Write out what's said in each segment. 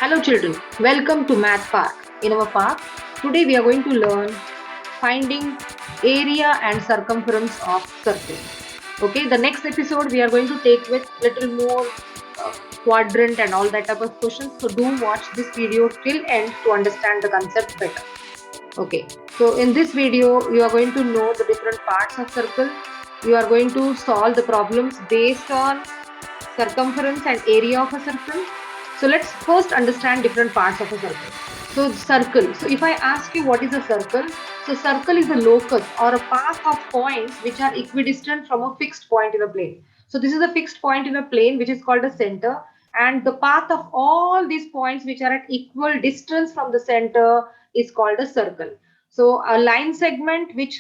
Hello children, welcome to Math Park. In our park, today we are going to learn finding area and circumference of circle. Okay, the next episode we are going to take with little more quadrant and all that type of questions. So do watch this video till end to understand the concept better. Okay, so in this video you are going to know the different parts of circle. You are going to solve the problems based on circumference and area of a circle. So let's first understand different parts of a circle. So circle. So if I ask you what is a circle, so circle is a locus or a path of points which are equidistant from a fixed point in a plane. So this is a fixed point in a plane which is called a center, and the path of all these points which are at equal distance from the center is called a circle. So a line segment which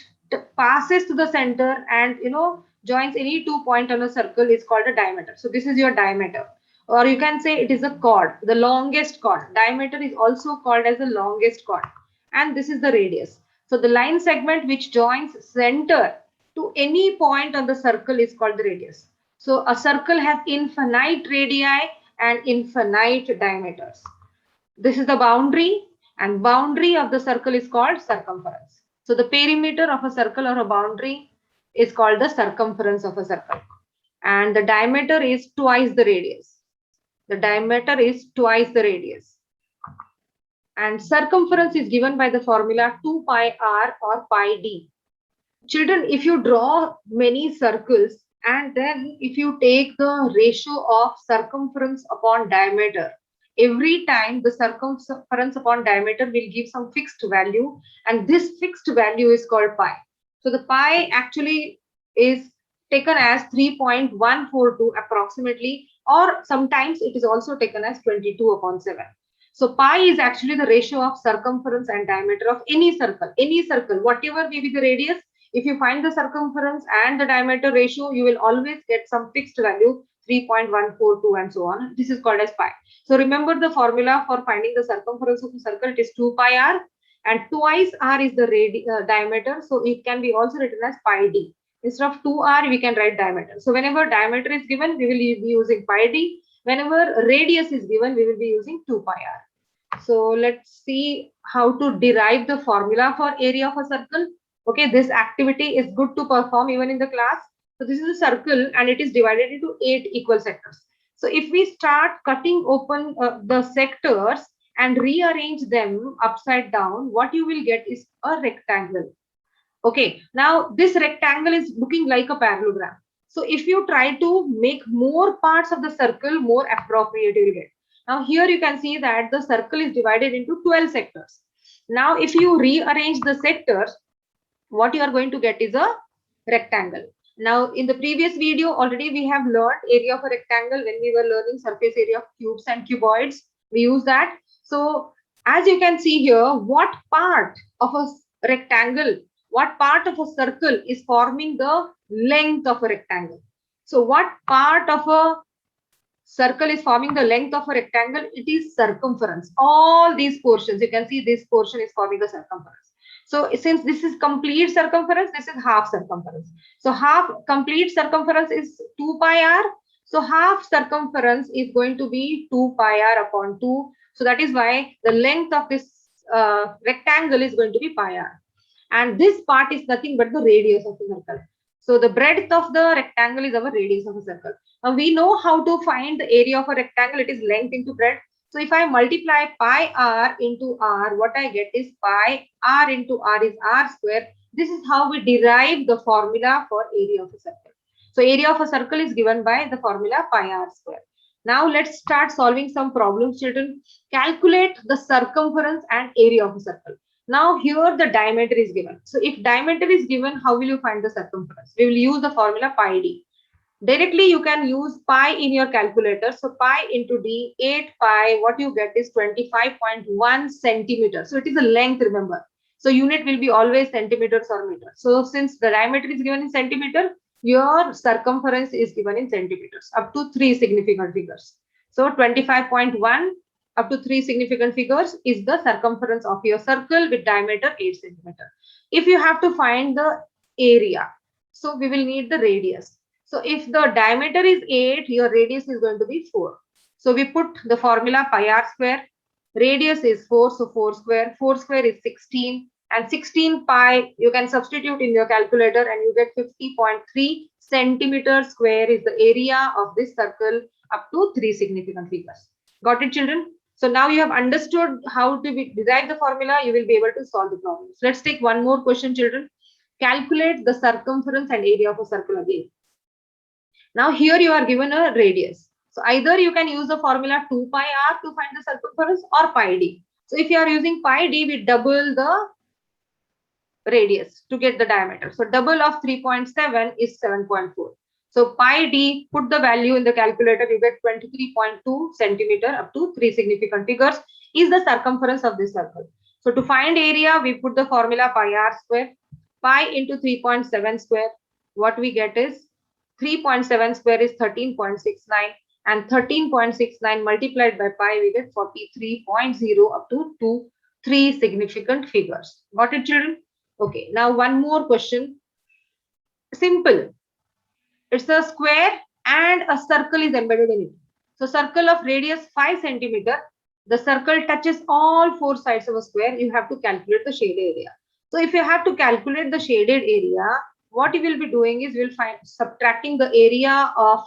passes to the center and joins any 2 points on a circle is called a diameter. So this is your diameter, or you can say it is a chord, the longest chord. Diameter is also called as the longest chord, and this is the radius. So the line segment which joins center to any point on the circle is called the radius. So a circle has infinite radii and infinite diameters. This is the boundary, and boundary of the circle is called circumference. So the perimeter of a circle or a boundary is called the circumference of a circle, and the diameter is twice the radius. The diameter is twice the radius, and circumference is given by the formula 2 pi r or pi d. Children, if you draw many circles and then if you take the ratio of circumference upon diameter, every time the circumference upon diameter will give some fixed value, and this fixed value is called pi. So the pi actually is taken as 3.142 approximately, or sometimes it is also taken as 22 upon 7. So pi is actually the ratio of circumference and diameter of any circle, whatever may be the radius. If you find the circumference and the diameter ratio, you will always get some fixed value, 3.142 and so on. This is called as pi. So remember the formula for finding the circumference of a circle. It is 2 pi r, and twice r is the diameter. So it can be also written as pi d. Instead of 2r, we can write diameter. So whenever diameter is given, we will be using pi d. Whenever radius is given, we will be using 2 pi r. So let's see how to derive the formula for area of a circle. Okay, this activity is good to perform even in the class. So this is a circle and it is divided into 8 equal sectors. So if we start cutting open the sectors and rearrange them upside down, what you will get is a rectangle. Okay, now this rectangle is looking like a parallelogram. So if you try to make more parts of the circle more appropriate, you will get. Now here you can see that the circle is divided into 12 sectors. Now if you rearrange the sectors, what you are going to get is a rectangle. Now in the previous video already we have learned area of a rectangle when we were learning surface area of cubes and cuboids. We use that. So as you can see here, what part of a rectangle, what part of a circle is forming the length of a rectangle? So what part of a circle is forming the length of a rectangle? It is circumference. All these portions, you can see this portion is forming the circumference. So since this is complete circumference, this is half circumference. So half complete circumference is 2 pi r. So half circumference is going to be 2 pi r upon 2. So that is why the length of this rectangle is going to be pi r. And this part is nothing but the radius of the circle. So the breadth of the rectangle is our radius of a circle. Now we know how to find the area of a rectangle. It is length into breadth. So if I multiply pi r into r, what I get is pi r into r is r square. This is how we derive the formula for area of a circle. So area of a circle is given by the formula pi r square. Now let's start solving some problems, children. Calculate the circumference and area of a circle. Now here the diameter is given. So if diameter is given, how will you find the circumference? We will use the formula pi d. Directly you can use pi in your calculator. So pi into d, 8 pi, what you get is 25.1 centimeters. So it is a length, remember. So unit will be always centimeters or meters. So since the diameter is given in centimeter, your circumference is given in centimeters up to 3 significant figures. So 25.1 up to 3 significant figures is the circumference of your circle with diameter 8 centimeter. If you have to find the area, so we will need the radius. So if the diameter is 8, your radius is going to be 4. So we put the formula pi r square. Radius is 4, so 4 square. 4 square is 16. And 16 pi, you can substitute in your calculator and you get 50.3 centimeter square is the area of this circle up to 3 significant figures. Got it, children? So now you have understood how to derive the formula, you will be able to solve the problem. So let's take one more question, children. Calculate the circumference and area of a circle again. Now here you are given a radius. So either you can use the formula 2 pi r to find the circumference or pi d. So if you are using pi d, we double the radius to get the diameter. So double of 3.7 is 7.4. So pi d, put the value in the calculator, you get 23.2 centimeter up to 3 significant figures is the circumference of this circle. So to find area, we put the formula pi r square, pi into 3.7 square. What we get is 3.7 square is 13.69 and 13.69 multiplied by pi, we get 43.0 up to 3 significant figures. Got it, children? Okay, now one more question. Simple. It's a square and a circle is embedded in it. So circle of radius 5 centimeter. The circle touches all 4 sides of a square. You have to calculate the shaded area. So if you have to calculate the shaded area, what you will be doing is we'll find subtracting the area of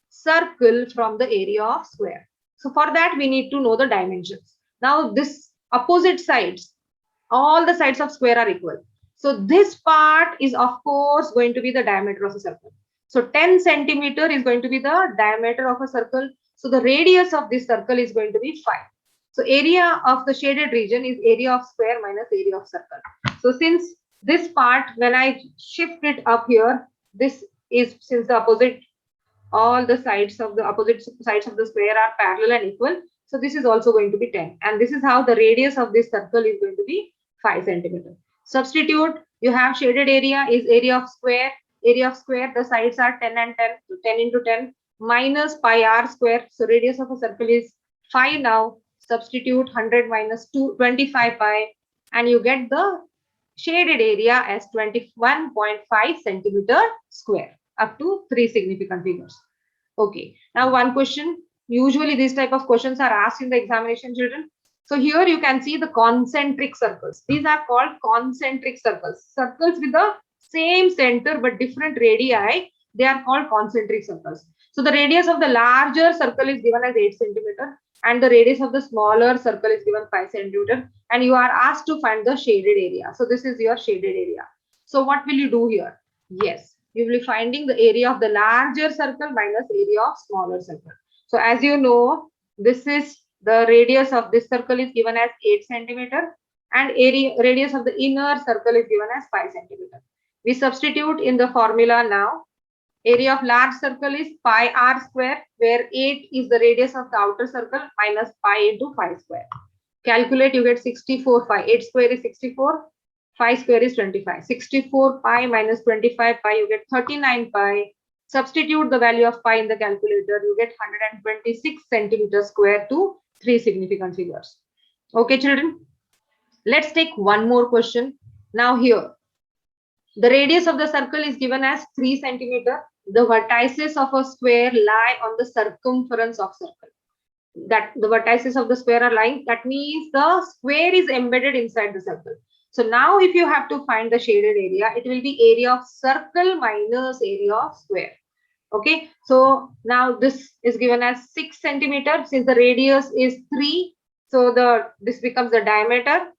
circle from the area of square. So for that we need to know the dimensions. Now this opposite sides, all the sides of square are equal. So this part is of course going to be the diameter of a circle. So 10 centimeter is going to be the diameter of a circle. So the radius of this circle is going to be 5. So area of the shaded region is area of square minus area of circle. So since this part, when I shift it up here, this is since the opposite, all the sides of the opposite sides of the square are parallel and equal. So this is also going to be 10. And this is how the radius of this circle is going to be 5 centimeter. Substitute, you have shaded area is area of square. Area of square, the sides are 10 and 10. So 10 into 10 minus pi r square. So radius of a circle is 5 now. Substitute 100 minus 25 pi and you get the shaded area as 21.5 centimeter square up to 3 significant figures. Okay, now one question. Usually these type of questions are asked in the examination, children. So here you can see the concentric circles. These are called concentric circles. Circles with the same center but different radii, they are called concentric circles. So the radius of the larger circle is given as 8 centimeter and the radius of the smaller circle is given 5 centimeter and you are asked to find the shaded area. So this is your shaded area. So what will you do here? Yes, you will be finding the area of the larger circle minus area of smaller circle. So as you know, this is the radius of this circle is given as 8 centimeter and radius of the inner circle is given as 5 centimeter. We substitute in the formula now. Area of large circle is pi r square, where 8 is the radius of the outer circle minus pi into 5 square. Calculate, you get 64 pi. 8 square is 64. 5 square is 25. 64 pi minus 25 pi, you get 39 pi. Substitute the value of pi in the calculator, you get 126 centimeter square to 3 significant figures. Okay, children. Let's take one more question. Now here, the radius of the circle is given as 3 centimeter. The vertices of a square lie on the circumference of circle. That the vertices of the square are lying, that means the square is embedded inside the circle. So now if you have to find the shaded area, it will be area of circle minus area of square. Okay, so now this is given as 6 centimeter. Since the radius is 3, so this becomes the diameter.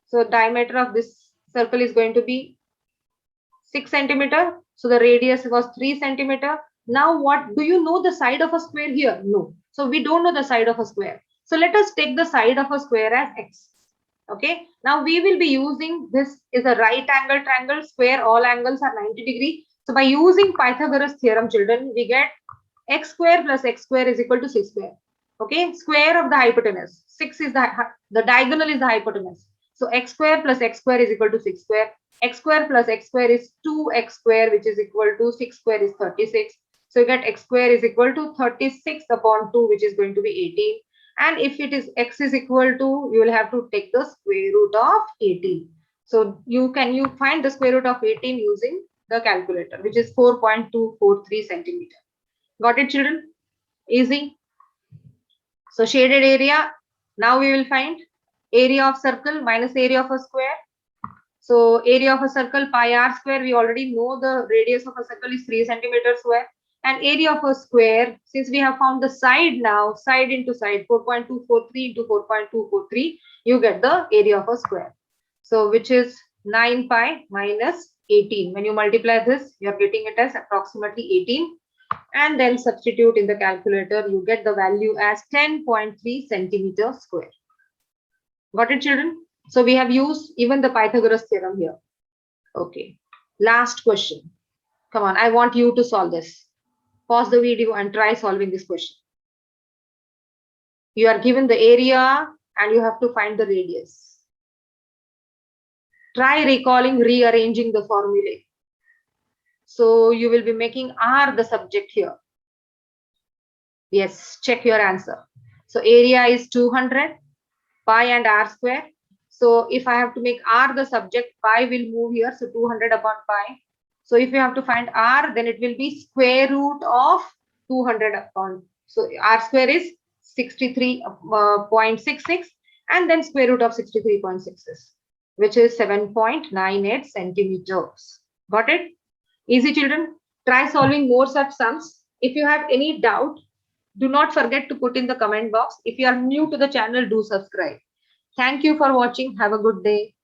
So diameter of this circle is going to be 6 centimeter. So the radius was 3 centimeter. Now what, do you know the side of a square here? No. So we don't know the side of a square. So let us take the side of a square as x. Okay. Now we will be using, this is a right angle triangle, square, all angles are 90 degree. So by using Pythagoras theorem, children, we get x square plus x square is equal to 6 square. Okay. Square of the hypotenuse. 6 is the diagonal is the hypotenuse. So x square plus x square is equal to 6 square. X square plus x square is 2x square, which is equal to 6 square is 36. So you get x square is equal to 36 upon 2, which is going to be 18. And if it is x is equal to, you will have to take the square root of 18. So you find the square root of 18 using the calculator, which is 4.243 centimeter. Got it, children? Easy. So shaded area. Now we will find Area of circle minus area of a square. So area of a circle pi r square, we already know the radius of a circle is 3 centimeters square. And area of a square, since we have found the side now, side into side, 4.243 into 4.243, you get the area of a square. So which is 9 pi minus 18. When you multiply this, you are getting it as approximately 18. And then substitute in the calculator, you get the value as 10.3 centimeters square. Got it, children? So we have used even the Pythagoras theorem here. Okay. Last question. Come on, I want you to solve this. Pause the video and try solving this question. You are given the area and you have to find the radius. Try recalling, rearranging the formulae. So you will be making R the subject here. Yes, check your answer. So area is 200, pi and r square. So if I have to make r the subject, pi will move here. So 200 upon pi. So if you have to find r, then it will be square root of 200 upon. So r square is 63.66 and then square root of 63.66, which is 7.98 centimeters. Got it? Easy, children. Try solving more such sums. If you have any doubt, do not forget to put in the comment box. If you are new to the channel, do subscribe. Thank you for watching. Have a good day.